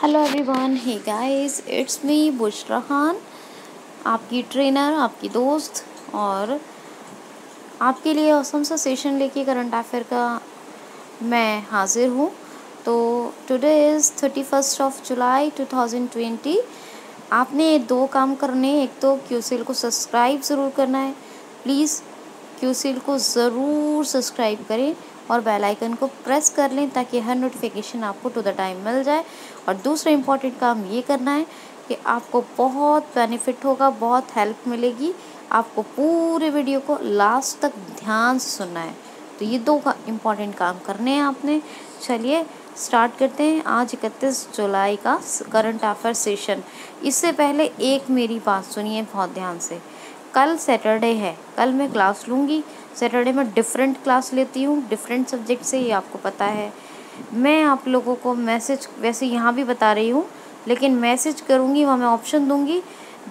Hello everyone, hey guys, it's me Bushra Khan, आपकी trainer, आपकी दोस्त। और आपके लिए औसम सा सेशन लेके करंट अफेयर का मैं हाजिर हूँ। तो टुडे इज़ 31 जुलाई 2020। आपने दो काम करने, एक तो क्यूसीएल को सब्सक्राइब ज़रूर करना है। प्लीज़ क्यूसीएल को ज़रूर सब्सक्राइब करें और बेल आइकन को प्रेस कर लें ताकि हर नोटिफिकेशन आपको टू द टाइम मिल जाए। और दूसरा इम्पॉर्टेंट काम ये करना है कि आपको बहुत बेनिफिट होगा, बहुत हेल्प मिलेगी। आपको पूरे वीडियो को लास्ट तक ध्यान से सुनना है। तो ये दो इम्पॉर्टेंट काम करने हैं आपने। चलिए स्टार्ट करते हैं आज 31 जुलाई का करंट अफेयर सेशन। इससे पहले एक मेरी बात सुनिए बहुत ध्यान से। कल सैटरडे है, कल मैं क्लास लूँगी। सैटरडे में डिफरेंट क्लास लेती हूँ, डिफरेंट सब्जेक्ट से, ये आपको पता है। मैं आप लोगों को मैसेज वैसे यहाँ भी बता रही हूँ, लेकिन मैसेज करूँगी, वहाँ मैं ऑप्शन दूँगी।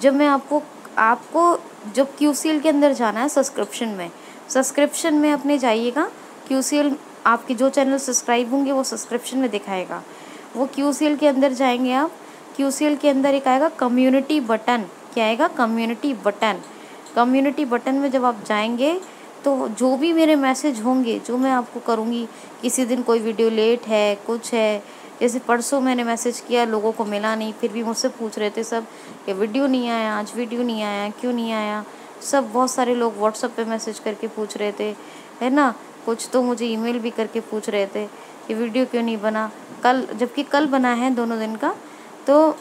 जब मैं आपको जब क्यूसीएल के अंदर जाना है सब्सक्रिप्शन में अपने जाइएगा। क्यूसीएल आपके जो चैनल सब्सक्राइब होंगे वो सब्सक्रिप्शन में दिखाएगा। वो क्यूसीएल के अंदर जाएंगे आप, क्यूसीएल के अंदर एक आएगा कम्युनिटी बटन। क्या आएगा? Community button. कम्युनिटी बटन में जब आप जाएंगे तो जो भी मेरे मैसेज होंगे, जो मैं आपको करूँगी, किसी दिन कोई वीडियो लेट है, कुछ है, जैसे परसों मैंने मैसेज किया, लोगों को मिला नहीं, फिर भी मुझसे पूछ रहे थे सब कि वीडियो नहीं आया, आज वीडियो नहीं आया, क्यों नहीं आया। सब बहुत सारे लोग व्हाट्सएप पे मैसेज करके पूछ रहे थे, है ना। कुछ तो मुझे ईमेल भी करके पूछ रहे थे कि वीडियो क्यों नहीं बना कल, जबकि कल बना है दोनों दिन का। तो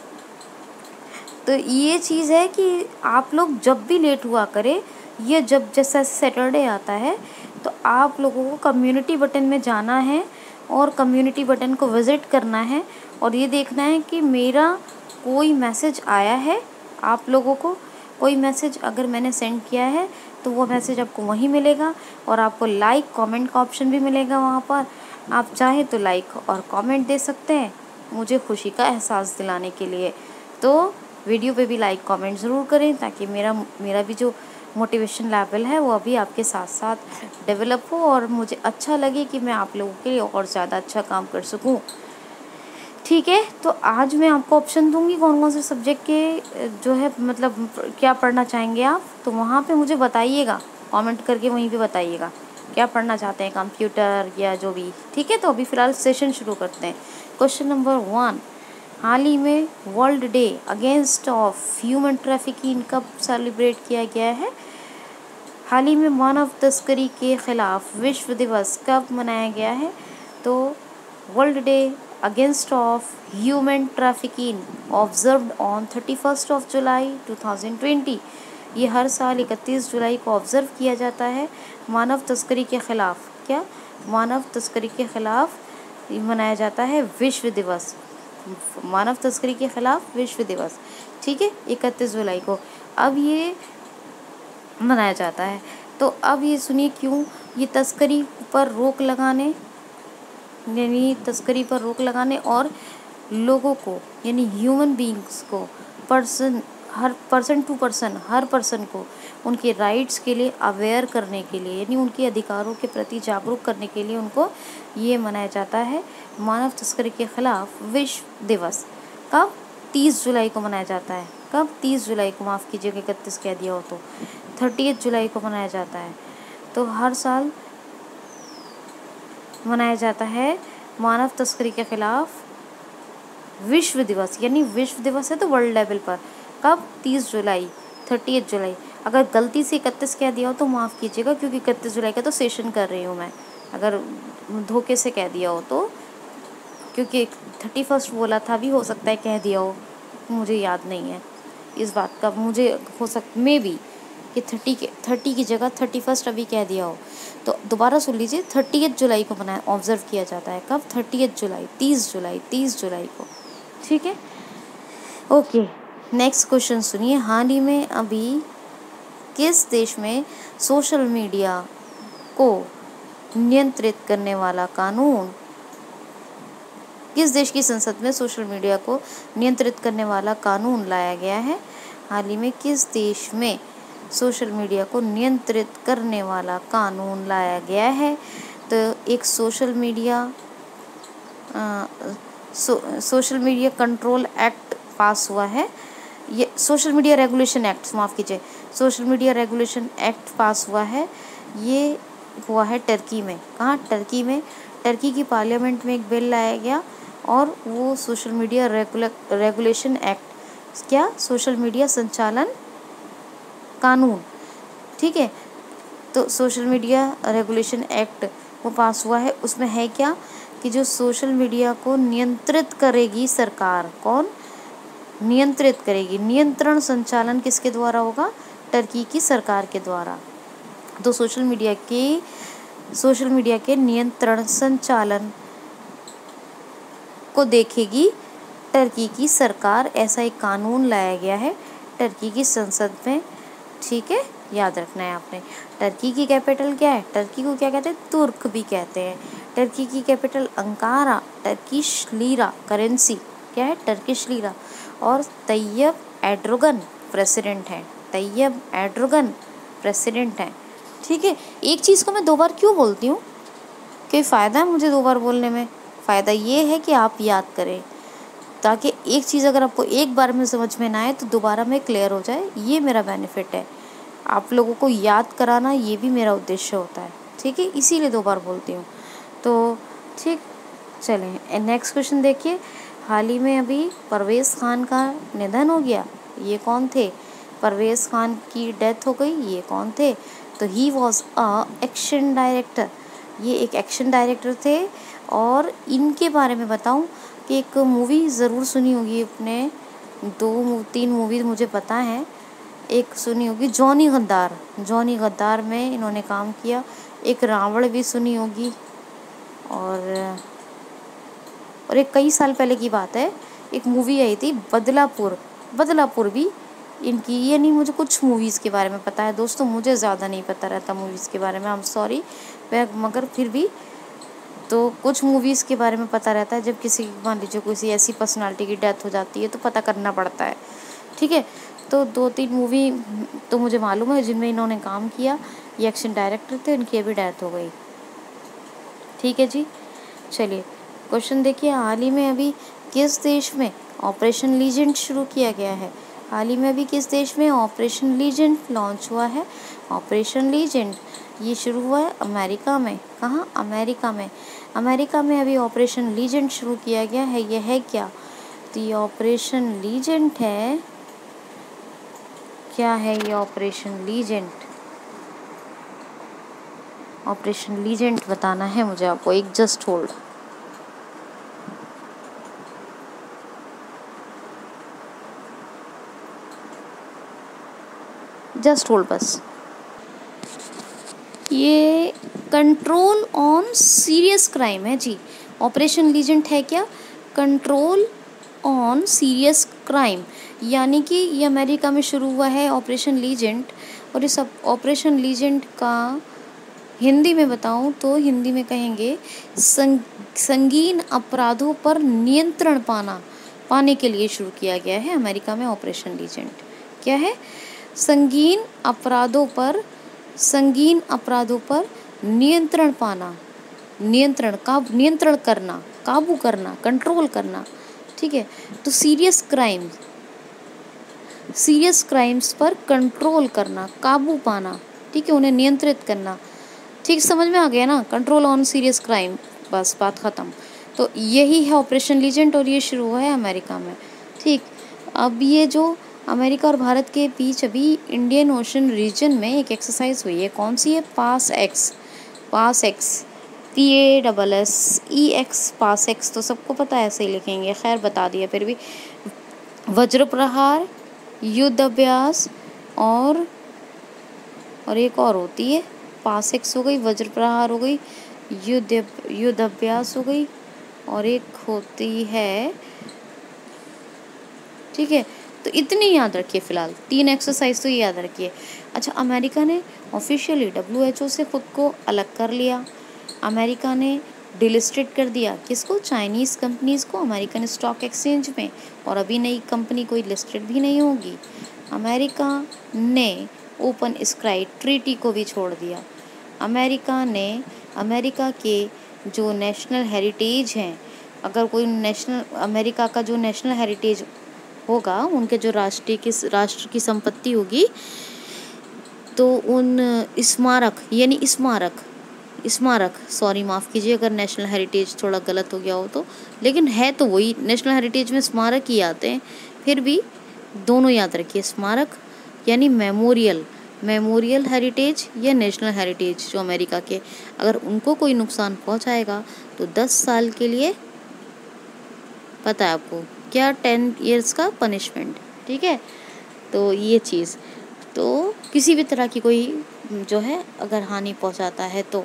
ये चीज़ है कि आप लोग जब भी लेट हुआ करें, ये जब जैसा सैटरडे आता है तो आप लोगों को कम्युनिटी बटन में जाना है और कम्युनिटी बटन को विज़िट करना है और ये देखना है कि मेरा कोई मैसेज आया है। आप लोगों को कोई मैसेज अगर मैंने सेंड किया है तो वो मैसेज आपको वहीं मिलेगा और आपको लाइक कमेंट का ऑप्शन भी मिलेगा वहाँ पर। आप चाहें तो लाइक और कमेंट दे सकते हैं मुझे खुशी का एहसास दिलाने के लिए। तो वीडियो पे भी लाइक कमेंट ज़रूर करें ताकि मेरा भी जो मोटिवेशन लेवल है वो अभी आपके साथ साथ डेवलप हो और मुझे अच्छा लगे कि मैं आप लोगों के लिए और ज़्यादा अच्छा काम कर सकूं। ठीक है, तो आज मैं आपको ऑप्शन दूंगी कौन कौन से सब्जेक्ट के जो है मतलब क्या पढ़ना चाहेंगे आप, तो वहाँ पे मुझे बताइएगा, कमेंट करके वहीं पे बताइएगा क्या पढ़ना चाहते हैं, कंप्यूटर या जो भी। ठीक है, तो अभी फ़िलहाल सेशन शुरू करते हैं। क्वेश्चन नंबर 1, हाल ही में world day against of human trafficking कब सेलिब्रेट किया गया है? हाल ही में मानव तस्करी के खिलाफ विश्व दिवस कब मनाया गया है? तो world day against of human trafficking observed on 31 जुलाई 2020। ये हर साल 31 जुलाई को ऑब्ज़र्व किया जाता है। मानव तस्करी के खिलाफ, क्या मानव तस्करी के खिलाफ मनाया जाता है विश्व दिवस, मानव तस्करी के खिलाफ विश्व दिवस। ठीक है, 31 जुलाई को अब ये मनाया जाता है। तो अब ये सुनिए क्यों। ये तस्करी पर रोक लगाने, यानी तस्करी पर रोक लगाने और लोगों को, यानी ह्यूमन बीइंग्स को, हर पर्सन को उनके राइट्स के लिए अवेयर करने के लिए, यानी उनके अधिकारों के प्रति जागरूक करने के लिए उनको ये मनाया जाता है मानव तस्करी के खिलाफ विश्व दिवस। कब? 30 जुलाई को मनाया जाता है। कब? 30 जुलाई को, माफ़ कीजिएगा 31 कह दिया हो तो 30 जुलाई को मनाया जाता है। तो हर साल मनाया जाता है मानव तस्करी के खिलाफ विश्व दिवस, यानी विश्व दिवस है तो वर्ल्ड लेवल पर। कब? 30 जुलाई, 30 जुलाई। अगर गलती से 31 कह दिया हो तो माफ़ कीजिएगा, क्योंकि 31 जुलाई का तो सेशन कर रही हूँ मैं। अगर धोखे से कह दिया हो तो, क्योंकि 31 बोला था, भी हो सकता है कह दिया हो, मुझे याद नहीं है इस बात का। मुझे हो सकता मे बी कि 30 की जगह 31 अभी कह दिया हो। तो दोबारा सुन लीजिए, 30 जुलाई को मनाया ऑब्जर्व किया जाता है। कब? 30 जुलाई, 30 जुलाई को। ठीक है, ओके। नेक्स्ट क्वेश्चन सुनिए, हाल ही में अभी किस देश में सोशल मीडिया को नियंत्रित करने वाला कानून, किस देश की संसद में सोशल मीडिया को नियंत्रित करने वाला कानून लाया गया है? हाल ही में किस देश में सोशल मीडिया को नियंत्रित करने वाला कानून लाया गया है? तो एक सोशल मीडिया कंट्रोल एक्ट पास हुआ है, ये सोशल मीडिया रेगुलेशन एक्ट, माफ़ कीजिए, सोशल मीडिया रेगुलेशन एक्ट पास हुआ है। ये हुआ है टर्की में। कहाँ? टर्की में। टर्की की पार्लियामेंट में एक बिल लाया गया और वो सोशल मीडिया रेगुलेशन एक्ट, क्या, सोशल मीडिया संचालन कानून, ठीक है। तो सोशल मीडिया रेगुलेशन एक्ट वो पास हुआ है। उसमें है क्या कि जो सोशल मीडिया को नियंत्रित करेगी सरकार, कौन नियंत्रित करेगी? नियंत्रण संचालन किसके द्वारा होगा? टर्की की सरकार के द्वारा। तो सोशल मीडिया के नियंत्रण संचालन को देखेगी टर्की की सरकार। ऐसा एक कानून लाया गया है टर्की की संसद में, ठीक है, याद रखना है आपने। टर्की की कैपिटल क्या है? टर्की को क्या कहते हैं? तुर्क भी कहते हैं। टर्की की capital Ankara, Turkish lira currency क्या है? Turkish lira. और तैयब एर्डोगन प्रेसिडेंट है। तैयब एर्डोगन प्रेसिडेंट है, ठीक है। एक चीज़ को मैं 2 बार क्यों बोलती हूँ? कोई फ़ायदा है मुझे 2 बार बोलने में? फ़ायदा ये है कि आप याद करें, ताकि एक चीज़ अगर आपको एक बार में समझ में ना आए तो दोबारा में क्लियर हो जाए। ये मेरा बेनिफिट है, आप लोगों को याद कराना, ये भी मेरा उद्देश्य होता है, ठीक है। इसीलिए 2 बार बोलती हूँ। तो ठीक, चलें नेक्स्ट क्वेश्चन देखिए। हाल ही में अभी परवेज़ ख़ान का निधन हो गया, ये कौन थे? परवेज़ ख़ान की डेथ हो गई, ये कौन थे? तो he was a action director, ये एक एक्शन डायरेक्टर थे। और इनके बारे में बताऊं कि एक मूवी ज़रूर सुनी होगी आपने, 2-3 मूवी मुझे पता है। एक सुनी होगी जॉनी गद्दार, जॉनी गद्दार में इन्होंने काम किया। एक रावण भी सुनी होगी। और एक कई साल पहले की बात है, एक मूवी आई थी बदलापुर, बदलापुर भी इनकी। ये नहीं, मुझे कुछ मूवीज़ के बारे में पता है दोस्तों, मुझे ज़्यादा नहीं पता रहता मूवीज़ के बारे में, आई एम सॉरी, मगर फिर भी तो कुछ मूवीज़ के बारे में पता रहता है। जब किसी, मान लीजिए किसी ऐसी पर्सनालिटी की डेथ हो जाती है तो पता करना पड़ता है, ठीक है। तो 2-3 मूवी तो मुझे मालूम है जिनमें इन्होंने काम किया। ये एक्शन डायरेक्टर थे, इनकी अभी डेथ हो गई, ठीक है जी। चलिए क्वेश्चन देखिए। हाल ही में अभी किस देश में ऑपरेशन लीजेंड शुरू किया गया है? हाल ही में अभी किस देश में ऑपरेशन लीजेंड लॉन्च हुआ है? ऑपरेशन लीजेंड ये शुरू हुआ है अमेरिका में। कहाँ? अमेरिका में। अमेरिका में अभी ऑपरेशन लीजेंड शुरू किया गया है। यह है क्या? तो ये ऑपरेशन लीजेंड है, क्या है ये ऑपरेशन लीजेंड? ऑपरेशन लीजेंड बताना है मुझे आपको, एक जस्ट होल्ड। जस्ट होल्ड बस। ये कंट्रोल ऑन सीरियस क्राइम है जी। ऑपरेशन लीजेंड है क्या? कंट्रोल ऑन सीरियस क्राइम, यानी कि ये अमेरिका में शुरू हुआ है ऑपरेशन लीजेंड। और इस ऑपरेशन लीजेंड का हिंदी में बताऊं तो हिंदी में कहेंगे संगीन अपराधों पर नियंत्रण पाने के लिए शुरू किया गया है अमेरिका में ऑपरेशन लीजेंड। क्या है? संगीन अपराधों पर नियंत्रण पाना, नियंत्रण करना, काबू करना, कंट्रोल करना, ठीक है। तो सीरियस क्राइम्स पर कंट्रोल करना, काबू पाना, ठीक है, उन्हें नियंत्रित करना। ठीक समझ में आ गया ना? कंट्रोल ऑन सीरियस क्राइम, बस बात ख़त्म। तो यही है ऑपरेशन लीजेंड और ये शुरू हुआ है अमेरिका में, ठीक। अब ये जो अमेरिका और भारत के बीच अभी इंडियन ओशन रीजन में एक एक्सरसाइज हुई है, कौन सी है? पास एक्स, PASSEX, पास एक्स तो सबको पता है, ऐसे ही लिखेंगे, खैर बता दिया फिर भी। वज्र प्रहार, युद्ध अभ्यास और एक और होती है, पास एक्स हो गई, वज्र प्रहार हो गई, युद्ध अभ्यास हो गई, और एक होती है, ठीक है। तो इतनी याद रखिए फ़िलहाल, 3 एक्सरसाइज तो ये याद रखिए। अच्छा, अमेरिका ने ऑफिशियली WHO से ख़ुद को अलग कर लिया। अमेरिका ने डिलिस्टेड कर दिया किसको? चाइनीज़ कंपनीज़ को अमेरिकन स्टॉक एक्सचेंज में, और अभी नई कंपनी कोई लिस्टेड भी नहीं होगी। अमेरिका ने ओपन स्काई ट्रीटी को भी छोड़ दिया। अमेरिका ने अमेरिका के जो नेशनल हेरिटेज हैं, अगर कोई नेशनल अमेरिका का जो नेशनल हेरिटेज होगा, उनके जो राष्ट्र की संपत्ति होगी, तो उन स्मारक सॉरी माफ़ कीजिए अगर नेशनल हेरिटेज थोड़ा गलत हो गया हो तो, लेकिन है तो वही, नेशनल हेरिटेज में स्मारक ही आते हैं, फिर भी दोनों याद रखिए, स्मारक यानी मेमोरियल हेरिटेज या नेशनल हेरिटेज जो अमेरिका के, अगर उनको कोई नुकसान पहुंचाएगा तो 10 साल के लिए, पता है आपको क्या, 10 इयर्स का पनिशमेंट। ठीक है, तो ये चीज़, तो किसी भी तरह की कोई जो है अगर हानि पहुंचाता है तो,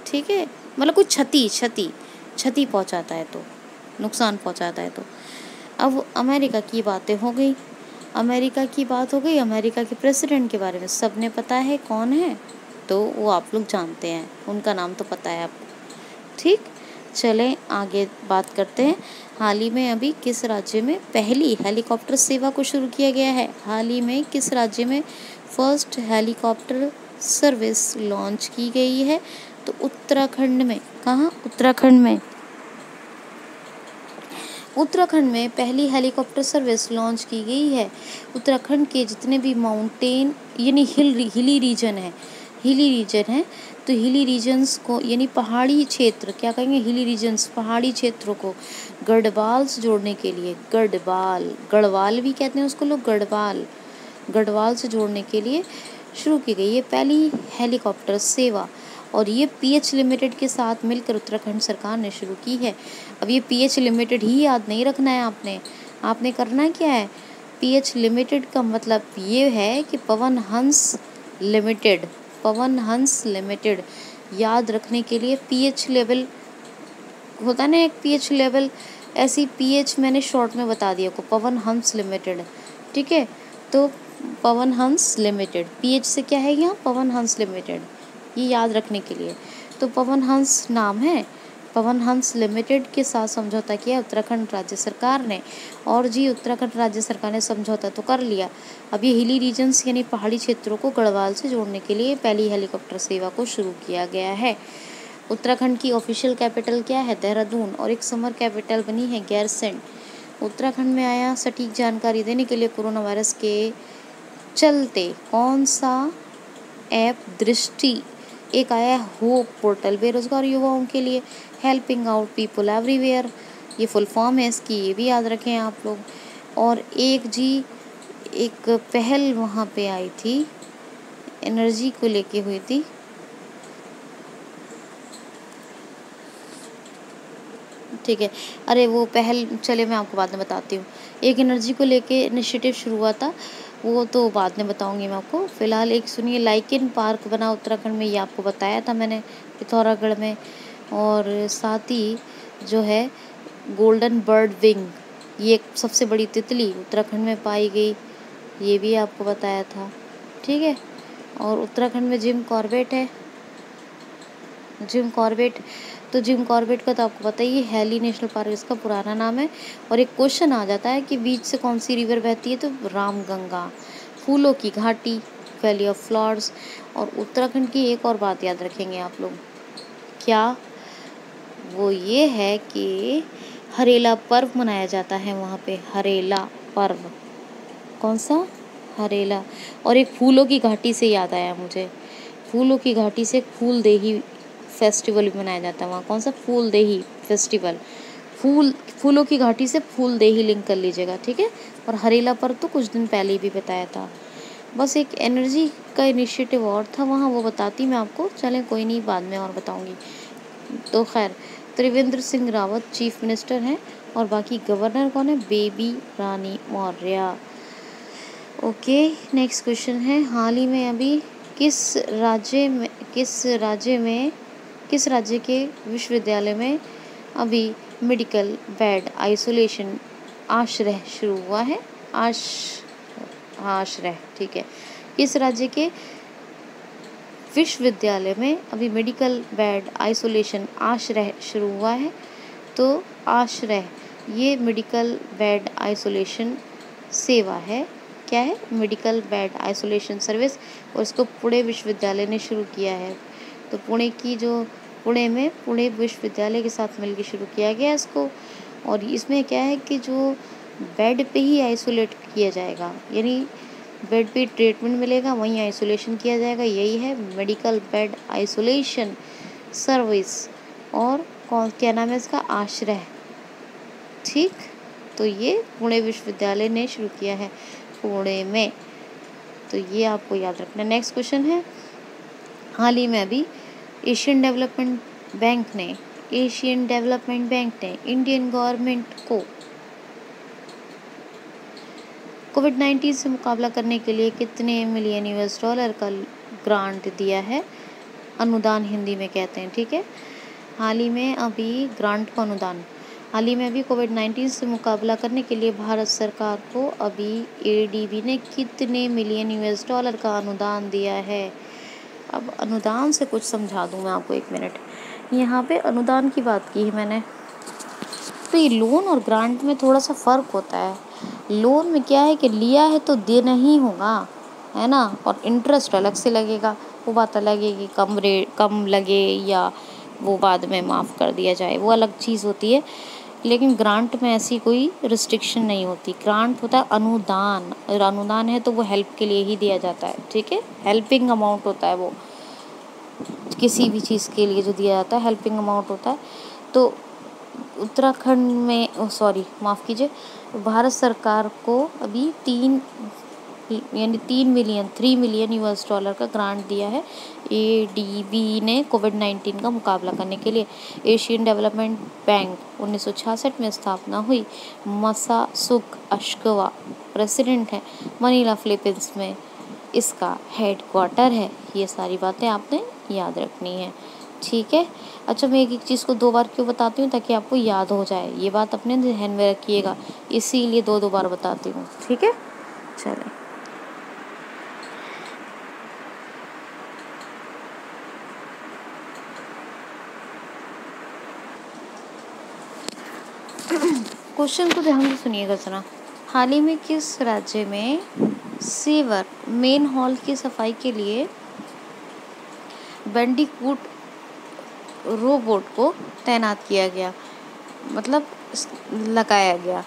ठीक है, मतलब कुछ क्षति पहुंचाता है तो, नुकसान पहुंचाता है तो। अब अमेरिका की बातें हो गई, अमेरिका की बात हो गई। अमेरिका के प्रेसिडेंट के बारे में सबने पता है कौन है, तो वो आप लोग जानते हैं, उनका नाम तो पता है आपको। ठीक, चलें आगे बात करते हैं। हाल ही में अभी किस राज्य में पहली हेलीकॉप्टर सेवा को शुरू किया गया है? हाल ही में किस राज्य में फर्स्ट हेलीकॉप्टर सर्विस लॉन्च की गई है? तो उत्तराखंड में। कहाँ? उत्तराखंड में पहली हेलीकॉप्टर सर्विस लॉन्च की गई है। उत्तराखंड के जितने भी माउंटेन यानी हिली रीजन है, तो हिली रीजन्स को यानी पहाड़ी क्षेत्र, क्या कहेंगे, हिली रीजन्स, पहाड़ी क्षेत्रों को गढ़वाल से जोड़ने के लिए, गढ़वाल भी कहते हैं उसको लोग, गढ़वाल से जोड़ने के लिए शुरू की गई है पहली हेलीकॉप्टर सेवा, और ये PH लिमिटेड के साथ मिलकर उत्तराखंड सरकार ने शुरू की है। अब ये PH लिमिटेड ही याद नहीं रखना है आपने करना क्या है, PH लिमिटेड का मतलब ये है कि पवन हंस लिमिटेड याद रखने के लिए PH लेवल होता है ना, एक PH लेवल, ऐसी PH मैंने शॉर्ट में बता दिया को, पवन हंस लिमिटेड। ठीक है, तो पवन हंस लिमिटेड, PH से क्या है यहाँ, पवन हंस लिमिटेड, ये याद रखने के लिए। तो पवन हंस नाम है, पवन हंस लिमिटेड के साथ समझौता किया उत्तराखंड राज्य सरकार ने, और जी उत्तराखंड राज्य सरकार ने समझौता तो कर लिया। अब ये हिली रीजन्स यानी पहाड़ी क्षेत्रों को गढ़वाल से जोड़ने के लिए पहली हेलीकॉप्टर सेवा को शुरू किया गया है। उत्तराखंड की ऑफिशियल कैपिटल क्या है? देहरादून, और एक समर कैपिटल बनी है गैरसैंण। उत्तराखंड में आया सटीक जानकारी देने के लिए कोरोना वायरस के चलते कौन सा ऐप दृष्टि, एक आया होप पोर्टल बेरोजगार युवाओं के लिए, हेल्पिंग आउट पीपल एवरीवेयर, ये फुल फॉर्म है इसकी, ये भी याद रखें आप लोग। और एक पहल वहाँ पे आई थी, एनर्जी को लेके हुई थी, ठीक है, अरे वो पहल चले मैं आपको बाद में बताती हूँ। एक एनर्जी को लेके इनिशिएटिव शुरू हुआ था, वो तो बाद में बताऊंगी मैं आपको। फिलहाल एक सुनिए, लाइकेन पार्क बना उत्तराखंड में, ये आपको बताया था मैंने, पिथौरागढ़ में। और साथ ही जो है गोल्डन बर्ड विंग, ये एक सबसे बड़ी तितली उत्तराखंड में पाई गई, ये भी आपको बताया था। ठीक है, और उत्तराखंड में जिम कॉर्बेट है, तो जिम कॉर्बेट का तो आपको पता ही है, हेली नेशनल पार्क इसका पुराना नाम है। और एक क्वेश्चन आ जाता है कि बीच से कौन सी रिवर बहती है, तो रामगंगा। फूलों की घाटी, वैली ऑफ फ्लावर्स। और उत्तराखंड की एक और बात याद रखेंगे आप लोग, क्या, वो ये है कि हरेला पर्व मनाया जाता है वहाँ पे, हरेला पर्व। कौन सा? हरेला। और एक फूलों की घाटी से याद आया मुझे, फूलों की घाटी से फूलदेही फेस्टिवल भी मनाया जाता है वहाँ। कौन सा? फूलदेही फेस्टिवल। फूलों की घाटी से फूलदेही लिंक कर लीजिएगा, ठीक है। और हरेला पर तो कुछ दिन पहले ही भी बताया था। बस एक एनर्जी का इनिशिएटिव और था वहाँ, वो बताती मैं आपको, चलें कोई नहीं, बाद में और बताऊँगी। तो खैर, त्रिवेंद्र सिंह रावत चीफ मिनिस्टर हैं, और बाकी गवर्नर कौन है? Baby Rani Maurya. Okay, next question है, हाल ही में अभी किस राज्य के विश्वविद्यालय में अभी मेडिकल बेड आइसोलेशन आश्रय शुरू हुआ है? आश्रय, ठीक है। किस राज्य के विश्वविद्यालय में अभी मेडिकल बेड आइसोलेशन आश्रय शुरू हुआ है? तो आश्रय, ये मेडिकल बेड आइसोलेशन सेवा है। क्या है? मेडिकल बेड आइसोलेशन सर्विस, और इसको पुणे विश्वविद्यालय ने शुरू किया है। तो पुणे की जो पुणे में पुणे विश्वविद्यालय के साथ मिलकर शुरू किया गया इसको। और इसमें क्या है कि जो बेड पे ही आइसोलेट किया जाएगा, यानी बेड पे ट्रीटमेंट मिलेगा, वहीं आइसोलेशन किया जाएगा। यही है मेडिकल बेड आइसोलेशन सर्विस। और क्या नाम है इसका, आश्रय। ठीक, तो ये पुणे विश्वविद्यालय ने शुरू किया है पुणे में, तो ये आपको याद रखना। नेक्स्ट क्वेश्चन है, हाल ही में अभी एशियन डेवलपमेंट बैंक ने इंडियन गवर्नमेंट को कोविड-19 से मुकाबला करने के लिए कितने मिलियन $US का ग्रांट दिया है। अनुदान हिंदी में कहते हैं, ठीक है। हाल ही में अभी ग्रांट को अनुदान, हाल ही में अभी कोविड-19 से मुकाबला करने के लिए भारत सरकार को अभी ADB ने कितने मिलियन $US का अनुदान दिया है। अब अनुदान से कुछ समझा दूँ मैं आपको, 1 मिनट। यहाँ पे अनुदान की बात की है मैंने, तो ये लोन और ग्रांट में थोड़ा सा फ़र्क होता है। लोन में क्या है कि लिया है तो देना ही होगा, है ना, और इंटरेस्ट अलग से लगेगा, वो बात अलग है कि कम लगे या वो बाद में माफ़ कर दिया जाए, वो अलग चीज़ होती है। लेकिन ग्रांट में ऐसी कोई रिस्ट्रिक्शन नहीं होती। ग्रांट होता है अनुदान, और अनुदान है तो वो हेल्प के लिए ही दिया जाता है, ठीक है। हेल्पिंग अमाउंट होता है वो, किसी भी चीज़ के लिए जो दिया जाता है हेल्पिंग अमाउंट होता है। तो उत्तराखंड में माफ़ कीजिए, भारत सरकार को अभी 3 मिलियन $3 का ग्रांट दिया है ADB ने कोविड-19 का मुकाबला करने के लिए। एशियन डेवलपमेंट बैंक 1966 में स्थापना हुई। मसासुक अश्कवा प्रेसिडेंट है। मनीला फिलीपींस में इसका हेडक्वार्टर है। ये सारी बातें आपने याद रखनी है, ठीक है। अच्छा, मैं एक चीज़ को 2 बार क्यों बताती हूँ, ताकि आपको याद हो जाए। ये बात अपने ध्यान में रखिएगा, इसीलिए 2 बार बताती हूँ, ठीक है। चलें, क्वेश्चन को ध्यान से सुनिएगा जरा। हाल ही में किस राज्य में सीवर मेन हॉल की सफाई के लिए बैंडिकूट रोबोट को तैनात किया गया, मतलब लगाया गया?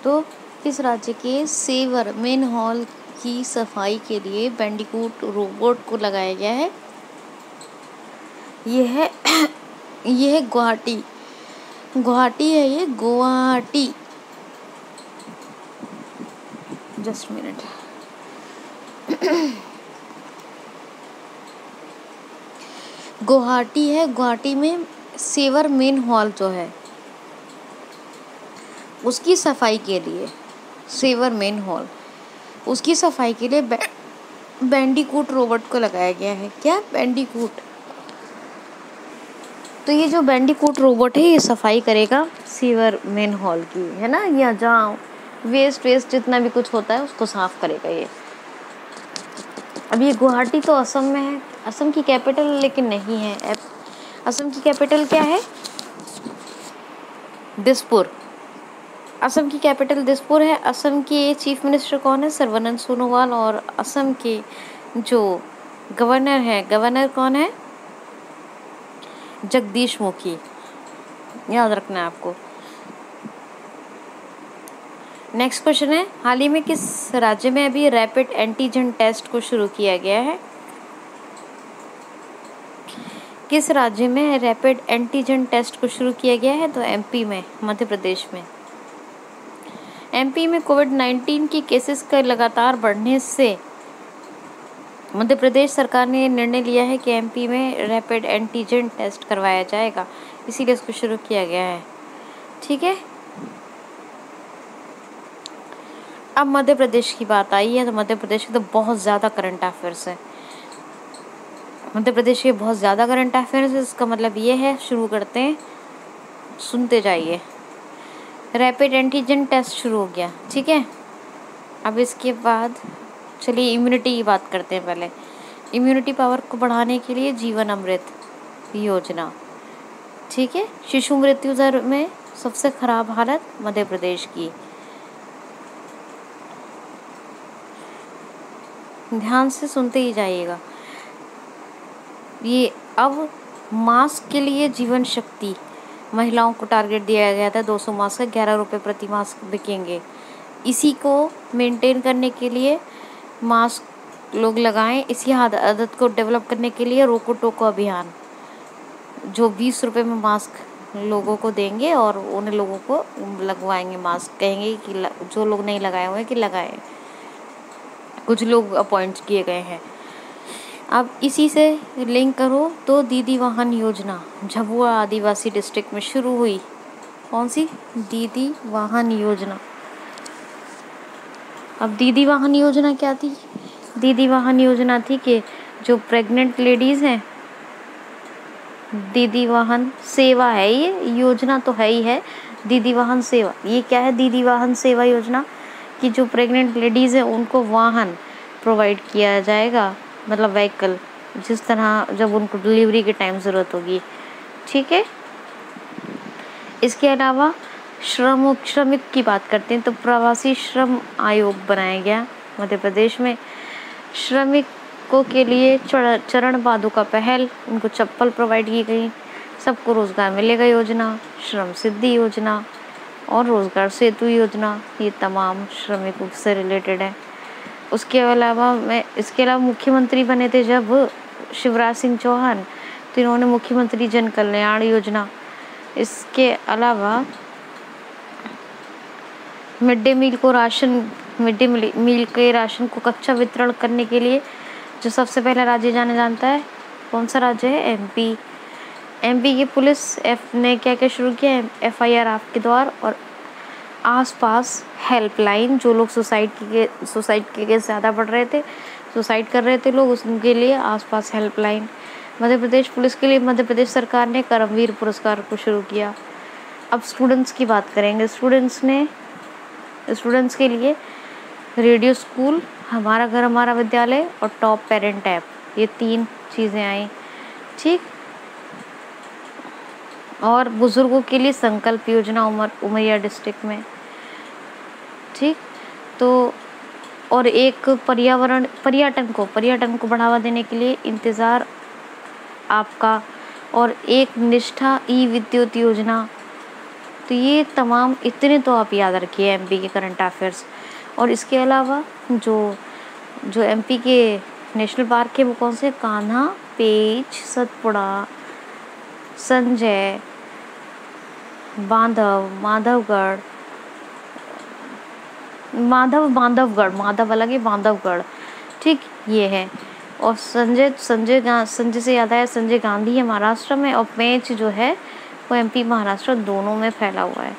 तो किस राज्य के सेवर मेन हॉल की सफाई के लिए बैंडिकूट रोबोट को लगाया गया है? यह है गुवाहाटी है, ये गुवाहाटी। Just minute. गुवाहाटी है। गुवाहाटी में सेवर मेन हॉल जो है उसकी सफाई के लिए, सेवर मेन हॉल उसकी सफाई के लिए बैंडिकूट रोबोट को लगाया गया है। क्या बैंडिकूट? तो ये जो बैंडिकूट रोबोट है ये सफाई करेगा सीवर मेन हॉल की, है ना, या जहाँ वेस्ट जितना भी कुछ होता है उसको साफ करेगा ये। अब ये गुवाहाटी तो असम में है, असम की कैपिटल लेकिन नहीं है। असम की कैपिटल क्या है? दिसपुर। असम की कैपिटल दिसपुर है। असम के चीफ मिनिस्टर कौन है? सर्बानंद सोनोवाल। और असम के जो गवर्नर कौन है? जगदीश मुखी। याद रखना है आपको। नेक्स्ट क्वेश्चन है, हाल ही में किस राज्य में अभी रैपिड एंटीजन टेस्ट को शुरू किया गया है? किस राज्य में रैपिड एंटीजन टेस्ट को शुरू किया गया है? तो MP में, मध्य प्रदेश में। MP में कोविड-19 की केसेस का लगातार बढ़ने से मध्य प्रदेश सरकार ने निर्णय लिया है कि MP में रैपिड एंटीजन टेस्ट करवाया जाएगा, इसीलिए इसको शुरू किया गया है, ठीक है। अब मध्य प्रदेश की बात आई है, तो मध्य प्रदेश के तो बहुत ज़्यादा करंट अफेयर्स है। मध्य प्रदेश के बहुत ज़्यादा करंट अफेयर्स है, इसका मतलब ये है, शुरू करते हैं, सुनते जाइए। रैपिड एंटीजन टेस्ट शुरू हो गया, ठीक है। अब इसके बाद चलिए इम्यूनिटी की बात करते हैं। पहले इम्यूनिटी पावर को बढ़ाने के लिए जीवन अमृत योजना, ठीक है। शिशु मृत्यु दर में सबसे खराब हालत मध्य प्रदेश की। ध्यान से सुनते ही जाइएगा। ये अब मास्क के लिए जीवन शक्ति, महिलाओं को टारगेट दिया गया था 200 मास्क, 11 रुपये प्रति मास्क बिकेंगे। इसी को मेंटेन करने के लिए मास्क लोग लगाएं। इसी आदत को डेवलप करने के लिए रोको टोको अभियान, जो 20 रुपये में मास्क लोगों को देंगे और उन लोगों को लगवाएंगे मास्क, कहेंगे कि जो लोग नहीं लगाए हुए कि लगाएं। कुछ लोग अपॉइंट किए गए हैं। अब इसी से लिंक करो तो दीदी वाहन योजना झाबुआ आदिवासी डिस्ट्रिक्ट में शुरू हुई। कौन सी? दीदी वाहन योजना। अब दीदी वाहन योजना क्या थी? दीदी वाहन योजना थी कि जो प्रेग्नेंट लेडीज़ हैं, दीदी वाहन सेवा है, ये योजना तो है ही है। दीदी वाहन सेवा, ये क्या है? दीदी वाहन सेवा योजना कि जो प्रेग्नेंट लेडीज़ हैं उनको वाहन प्रोवाइड किया जाएगा, मतलब व्हीकल, जिस तरह जब उनको डिलीवरी के टाइम ज़रूरत होगी। ठीक है। इसके अलावा श्रमिक की बात करते हैं तो प्रवासी श्रम आयोग बनाया गया मध्य प्रदेश में। श्रमिकों के लिए चरण पादुका पहल, उनको चप्पल प्रोवाइड की गई। सबको रोजगार मिलेगा योजना, श्रम सिद्धि योजना और रोजगार सेतु योजना, ये तमाम श्रमिकों से रिलेटेड है। इसके अलावा मुख्यमंत्री बने थे जब शिवराज सिंह चौहान, तो इन्होंने मुख्यमंत्री जन कल्याण योजना। इसके अलावा मिड डे मील के राशन को कच्चा वितरण करने के लिए जो सबसे पहला राज्य जाना जानता है, कौन सा राज्य है? एमपी। एमपी की पुलिस ने क्या क्या शुरू किया? FIR आपके द्वार और आसपास हेल्पलाइन, जो लोग सुसाइड के केस ज़्यादा बढ़ रहे थे, सुसाइड कर रहे थे लोग, उनके लिए आसपास हेल्पलाइन। मध्य प्रदेश पुलिस के लिए मध्य प्रदेश सरकार ने करमवीर पुरस्कार को शुरू किया। अब स्टूडेंट्स की बात करेंगे। स्टूडेंट्स के लिए रेडियो स्कूल, हमारा घर हमारा विद्यालय और टॉप पेरेंट ऐप, ये 3 चीज़ें आई। ठीक। और बुजुर्गों के लिए संकल्प योजना उमरिया डिस्ट्रिक्ट में। ठीक। तो और एक पर्यटन को बढ़ावा देने के लिए इंतज़ार आपका, और एक निष्ठा विद्युत योजना। तो ये तमाम इतने तो आप याद रखिए एमपी के करंट अफेयर्स। और इसके अलावा जो एमपी के नेशनल पार्क है वो कौन से? कान्हा, पेंच, सतपुड़ा, संजय, बांधवगढ़, माधव अलग है, बांधवगढ़। ठीक, ये है। और संजय से याद आया, संजय गांधी है महाराष्ट्र में, और पेंच जो है वो एमपी महाराष्ट्र दोनों में फैला हुआ है।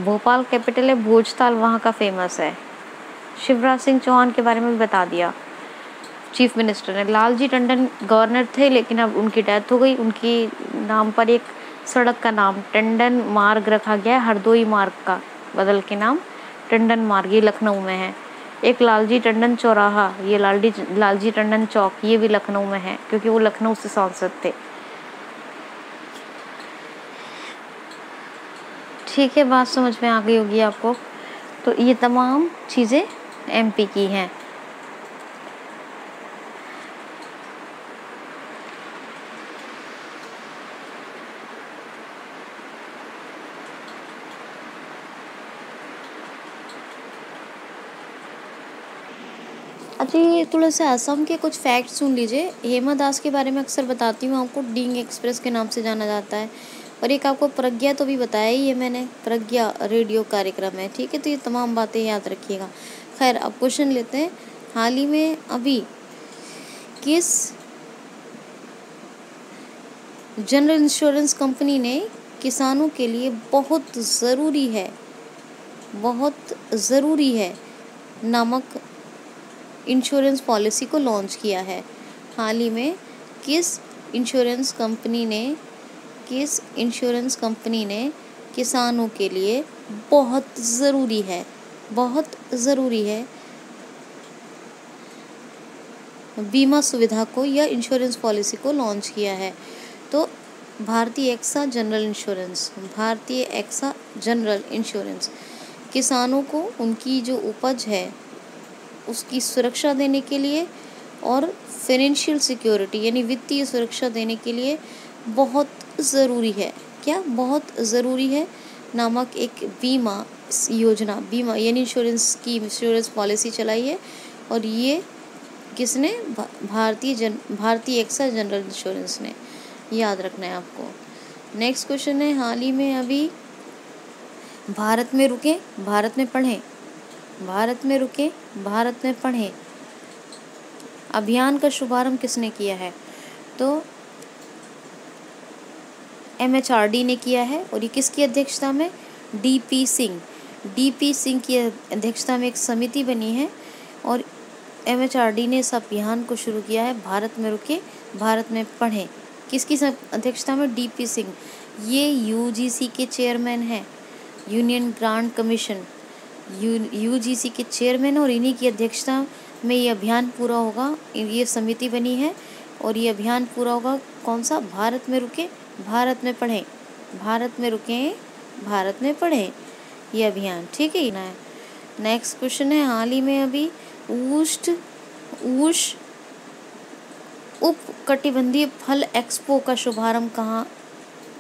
भोपाल कैपिटल है, भोजताल वहाँ का फेमस है। शिवराज सिंह चौहान के बारे में भी बता दिया, चीफ मिनिस्टर ने। लालजी टंडन गवर्नर थे, लेकिन अब उनकी डेथ हो गई। उनकी नाम पर एक सड़क का नाम टंडन मार्ग रखा गया, हरदोई मार्ग का बदल के नाम टंडन मार्ग, ये लखनऊ में है। एक लालजी टंडन चौराहा, ये लालजी टंडन चौक, ये भी लखनऊ में है, क्योंकि वो लखनऊ से सांसद थे। ठीक है, बात समझ में आ गई होगी आपको। तो ये तमाम चीज़ें एमपी की हैं। अच्छा, ये थोड़ा सा असम के कुछ फैक्ट सुन लीजिए। हेमा दास के बारे में अक्सर बताती हूँ आपको, डींग एक्सप्रेस के नाम से जाना जाता है। और एक आपको प्रज्ञा तो भी बताया ही है मैंने, प्रज्ञा रेडियो कार्यक्रम है। ठीक है, तो ये तमाम बातें याद रखिएगा। खैर, अब क्वेश्चन लेते हैं। हाल ही में अभी किस जनरल इंश्योरेंस कंपनी ने किसानों के लिए बहुत ज़रूरी है नामक इंश्योरेंस पॉलिसी को लॉन्च किया है? हाल ही में किस इंश्योरेंस कंपनी ने किसानों के लिए बहुत ज़रूरी है बीमा सुविधा को या इंश्योरेंस पॉलिसी को लॉन्च किया है? तो भारतीय एक्सा जनरल इंश्योरेंस किसानों को उनकी जो उपज है उसकी सुरक्षा देने के लिए और फाइनेंशियल सिक्योरिटी यानी वित्तीय सुरक्षा देने के लिए बहुत ज़रूरी है, क्या बहुत ज़रूरी है नामक एक बीमा बीमा यानी इंश्योरेंस पॉलिसी चलाई है। और ये किसने? भारतीय एक्सा जनरल इंश्योरेंस ने। याद रखना है आपको। नेक्स्ट क्वेश्चन है, हाल ही में अभी भारत में रुके भारत में पढ़ें, भारत में रुके भारत में पढ़ें अभियान का शुभारंभ किसने किया है? तो MHRD ने किया है। और ये किसकी अध्यक्षता में? DP सिंह की अध्यक्षता में एक समिति बनी है और MHRD ने इस अभियान को शुरू किया है, भारत में रुके भारत में पढ़ें। किसकी अध्यक्षता में? DP सिंह। ये UGC के चेयरमैन हैं, यूनियन ग्रांट कमीशन UGC के चेयरमैन, और इन्हीं की अध्यक्षता में ये अभियान पूरा होगा। ये समिति बनी है और ये अभियान पूरा होगा कौन सा? भारत में रुके भारत में पढ़ें, भारत में रुके भारत में पढ़ें, ये अभियान। ठीक है ना। नेक्स्ट क्वेश्चन है, हाल ही में अभी उष्ण उपकटिबंधीय फल एक्सपो का शुभारंभ कहाँ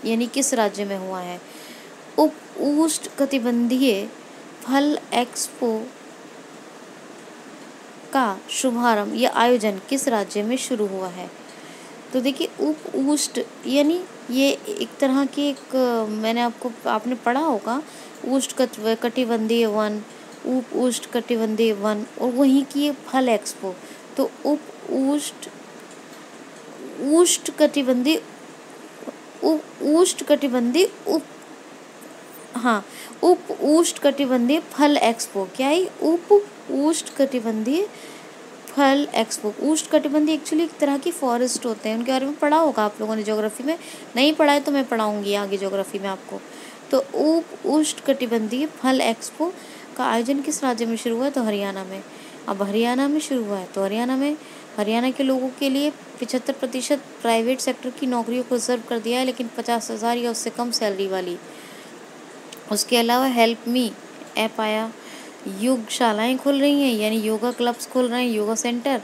यानी किस राज्य में हुआ है? उष्ण कटिबंधीय फल एक्सपो का शुभारंभ या आयोजन किस राज्य में शुरू हुआ है? तो देखिए, उष्ण यानी ये एक तरह की मैंने आपने पढ़ा होगा उष्ण कटिबंधीय वन, उष्ण कटिबंधीय वन, और वहीं की फल एक्सपो। तो उष्ण कटिबंधीय उष्ण कटिबंधीय फल एक्सपो। क्या है? उष्ण कटिबंधीय फल एक्सपो। उष्ण कटिबंधीय एक्चुअली एक तरह की फॉरेस्ट होते हैं, उनके बारे में पढ़ा होगा आप लोगों ने ज्योग्राफी में। नहीं पढ़ा है तो मैं पढ़ाऊंगी आगे ज्योग्राफी में आपको। तो उष्ण कटिबंधीय फल एक्सपो का आयोजन किस राज्य में शुरू हुआ? तो हरियाणा में। अब हरियाणा में शुरू हुआ है तो हरियाणा के लोगों के लिए 75% प्राइवेट सेक्टर की नौकरियों को रिजर्व कर दिया है, लेकिन 50,000 या उससे कम सैलरी वाली। उसके अलावा हेल्प मी ऐप आया, योगशालाएं खुल रही हैं यानी योगा क्लब्स खुल रहे हैं, योगा सेंटर।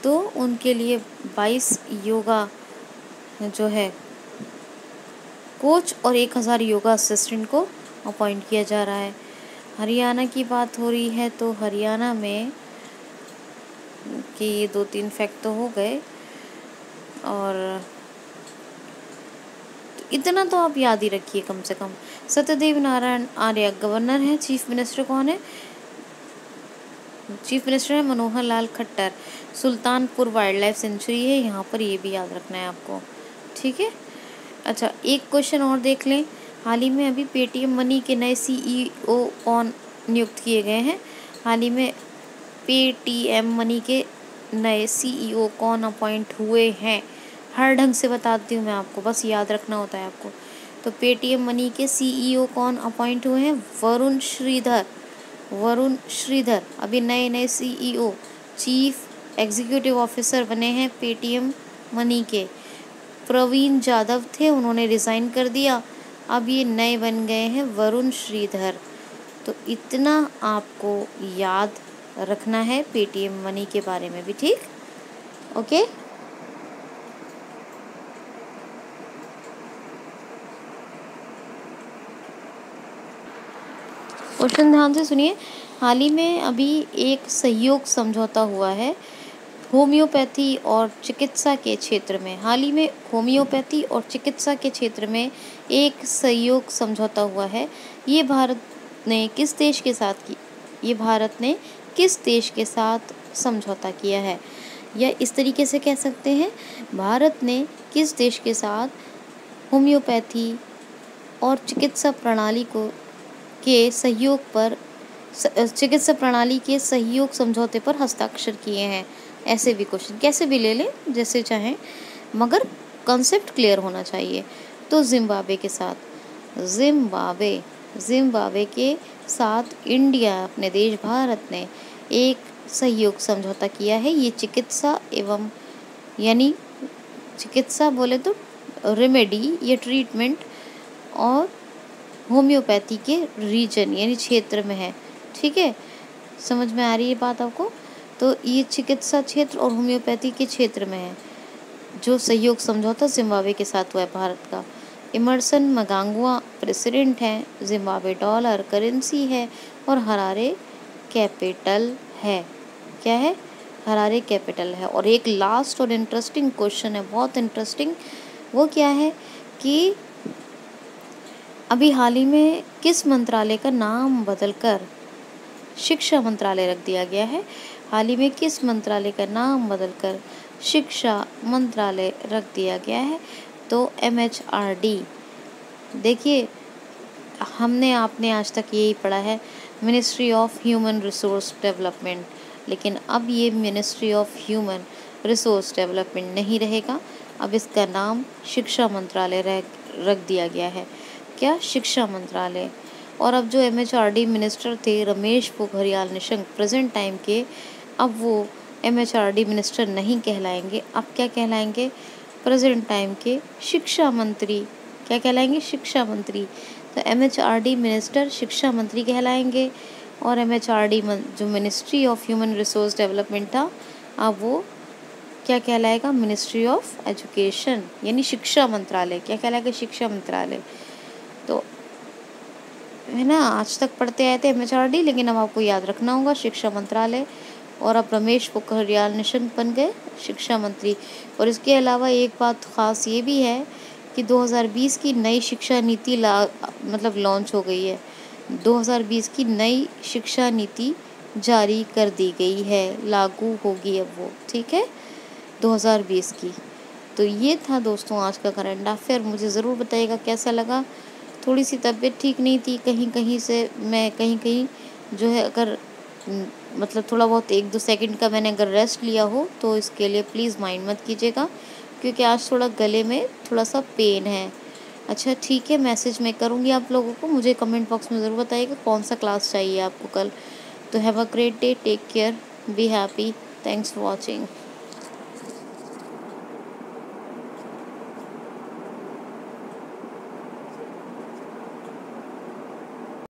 तो उनके लिए 22 योगा जो है कोच और 1000 योगा असिस्टेंट को अपॉइंट किया जा रहा है। हरियाणा की बात हो रही है तो हरियाणा में कि ये 2-3 फैक्ट तो हो गए, और इतना तो आप याद ही रखिए कम से कम। सत्यदेव नारायण आर्य गवर्नर हैं। चीफ मिनिस्टर कौन है? चीफ मिनिस्टर है Manohar Lal Khattar. Sultanpur wildlife sanctuary है यहाँ पर, ये भी याद रखना है आपको। ठीक है। अच्छा, एक क्वेश्चन और देख लें। हाल ही में अभी पेटीएम मनी के नए CEO कौन नियुक्त किए गए हैं? हाल ही में पेटीएम मनी के नए CEO कौन अपॉइंट हुए हैं? हर ढंग से बताती हूँ मैं आपको, बस याद रखना होता है आपको। तो पेटीएम मनी के CEO कौन अपॉइंट हुए हैं? वरुण श्रीधर अभी नए CEO चीफ एग्जीक्यूटिव ऑफिसर बने हैं पेटीएम मनी के। प्रवीण जाधव थे, उन्होंने रिज़ाइन कर दिया, अब ये नए बन गए हैं वरुण श्रीधर। तो इतना आपको याद रखना है पेटीएम मनी के बारे में भी। ठीक, ओके। क्वेश्चन ध्यान से सुनिए। हाल ही में अभी एक सहयोग समझौता हुआ है होम्योपैथी और चिकित्सा के क्षेत्र में। हाल ही में होम्योपैथी और चिकित्सा के क्षेत्र में एक सहयोग समझौता हुआ है। ये भारत ने किस देश के साथ समझौता किया है? या इस तरीके से कह सकते हैं, भारत ने किस देश के साथ होम्योपैथी और चिकित्सा प्रणाली के सहयोग समझौते पर हस्ताक्षर किए हैं? ऐसे भी क्वेश्चन कैसे भी ले लें, जैसे चाहें, मगर कॉन्सेप्ट क्लियर होना चाहिए। तो जिम्बाब्वे के साथ इंडिया, अपने देश भारत ने एक सहयोग समझौता किया है। ये चिकित्सा बोले तो रेमेडी या ट्रीटमेंट और होम्योपैथी के रीजन यानी क्षेत्र में है। ठीक है, समझ में आ रही है बात आपको? तो ये चिकित्सा क्षेत्र और होम्योपैथी के क्षेत्र में है। जो सहयोग समझौता जिम्बाब्वे के साथ हुआ है भारत का। इमरसन मनांगवा प्रेसिडेंट हैं। जिम्बाब्वे डॉलर करेंसी है और हरारे कैपिटल है। क्या है? हरारे कैपिटल है। और एक लास्ट और इंटरेस्टिंग क्वेश्चन है, बहुत इंटरेस्टिंग। वो क्या है कि अभी हाल ही में किस मंत्रालय का नाम बदलकर शिक्षा मंत्रालय रख दिया गया है? हाल ही में किस मंत्रालय का नाम बदलकर शिक्षा मंत्रालय रख दिया गया है? तो MHRD। देखिए, हमने आपने आज तक यही पढ़ा है, ministry of human resource development, लेकिन अब ये ministry of human resource development नहीं रहेगा। अब इसका नाम शिक्षा मंत्रालय रख दिया गया है। क्या? शिक्षा मंत्रालय। और अब जो MHRD मिनिस्टर थे रमेश पोखरियाल निशंक प्रेजेंट टाइम के, अब वो MHRD मिनिस्टर नहीं कहलाएंगे। अब क्या कहलाएंगे? प्रेजेंट टाइम के शिक्षा मंत्री। क्या कहलाएंगे? शिक्षा मंत्री। तो MHRD मिनिस्टर शिक्षा मंत्री कहलाएंगे। और MHRD जो ministry of human resource development था, अब वो क्या कहलाएगा? मिनिस्ट्री ऑफ एजुकेशन, यानी शिक्षा मंत्रालय। क्या कहलाएगा? शिक्षा मंत्रालय। तो है ना, आज तक पढ़ते आए थे MHRD, लेकिन अब आपको याद रखना होगा शिक्षा मंत्रालय। और अब रमेश पोखरियाल निशंक बन गए शिक्षा मंत्री। और इसके अलावा एक बात ख़ास ये भी है कि 2020 की नई शिक्षा नीति लॉन्च हो गई है। 2020 की नई शिक्षा नीति जारी कर दी गई है, लागू होगी अब वो। ठीक है, 2020 की। तो ये था दोस्तों आज का करंट अफेयर। मुझे ज़रूर बताइएगा कैसा लगा। थोड़ी सी तबीयत ठीक नहीं थी, कहीं कहीं से मैं कहीं जो है अगर थोड़ा बहुत 1-2 सेकंड का मैंने अगर रेस्ट लिया हो तो इसके लिए प्लीज़ माइंड मत कीजिएगा, क्योंकि आज थोड़ा गले में थोड़ा सा पेन है। अच्छा ठीक है, मैसेज मैं करूँगी आप लोगों को। मुझे कमेंट बॉक्स में ज़रूर बताइएगा कौन सा क्लास चाहिए आपको कल। तो have a great day, take care, be happy, thanks for watching.